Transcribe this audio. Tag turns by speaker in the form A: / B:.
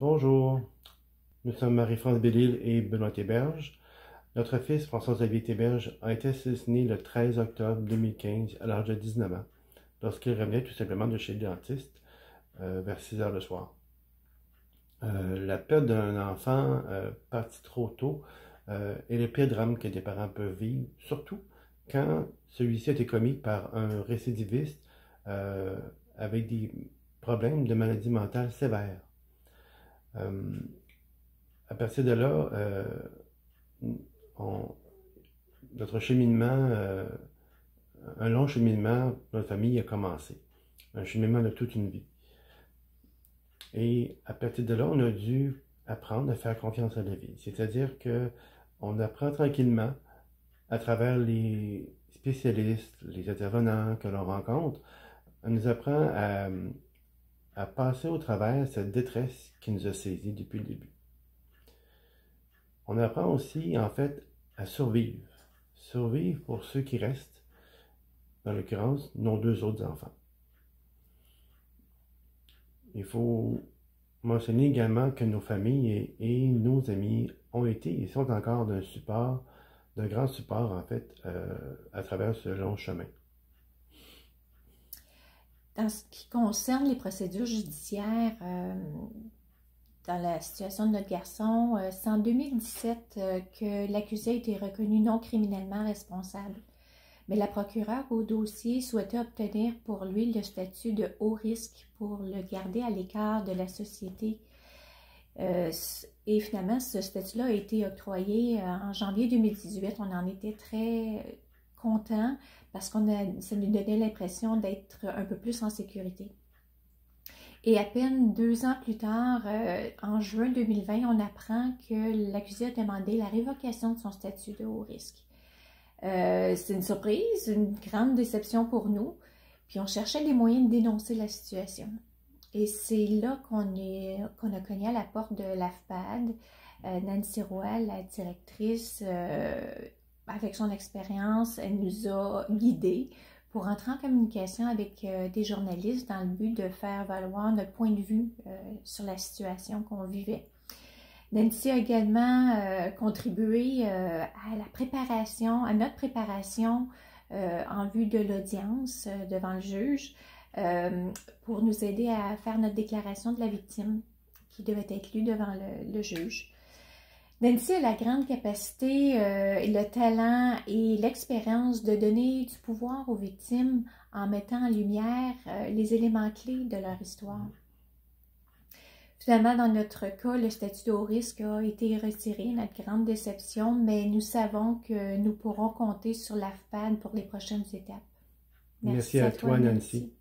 A: Bonjour, nous sommes Marie-France Bellil et Benoît Théberge. Notre fils, François-Xavier Théberge, a été assassiné le 13 octobre 2015 à l'âge de 19 ans, lorsqu'il revenait tout simplement de chez le dentiste vers 6 heures le soir. La perte d'un enfant parti trop tôt est le pire drame que des parents peuvent vivre, surtout quand celui-ci a été commis par un récidiviste euh, avec des problèmes de maladie mentale sévères. Euh, à partir de là, on- notre cheminement, un long cheminement, notre famille a commencé. Un cheminement de toute une vie. Et à partir de là, on a dû apprendre à faire confiance à la vie. C'est-à-dire que on apprend tranquillement à travers les spécialistes, les intervenants que l'on rencontre, on nous apprend à passer au travers cette détresse qui nous a saisis depuis le début. On apprend aussi, en fait, à survivre. Survivre pour ceux qui restent, dans l'occurrence, nos deux autres enfants. Il faut mentionner également que nos familles et nos amis ont été et sont encore d'un support, d'un grand support, en fait, à travers ce long chemin.
B: Dans ce qui concerne les procédures judiciaires, dans la situation de notre garçon, c'est en 2017 que l'accusé a été reconnu non criminellement responsable. Mais la procureure au dossier souhaitait obtenir pour lui le statut de haut risque pour le garder à l'écart de la société. Et finalement, ce statut-là a été octroyé en janvier 2018. On en était très contents parce que ça nous donnait l'impression d'être un peu plus en sécurité. Et à peine 2 ans plus tard, en juin 2020, on apprend que l'accusé a demandé la révocation de son statut de haut risque. C'est une surprise, une grande déception pour nous. Puis on cherchait des moyens de dénoncer la situation. Et c'est là qu'on a cogné à la porte de l'AFPAD. Nancy Roy, la directrice, avec son expérience, elle nous a guidés pour entrer en communication avec des journalistes dans le but de faire valoir notre point de vue sur la situation qu'on vivait. Nancy a également contribué à la préparation, à notre préparation en vue de l'audience devant le juge pour nous aider à faire notre déclaration de la victime qui devait être lue devant le juge. Nancy a la grande capacité, le talent et l'expérience de donner du pouvoir aux victimes en mettant en lumière les éléments clés de leur histoire. Finalement, dans notre cas, le statut de haut risque a été retiré, notre grande déception, mais nous savons que nous pourrons compter sur l'AFPAD pour les prochaines étapes.
A: Merci
B: Merci
A: à
B: à toi,
A: toi, Nancy.
B: Nancy.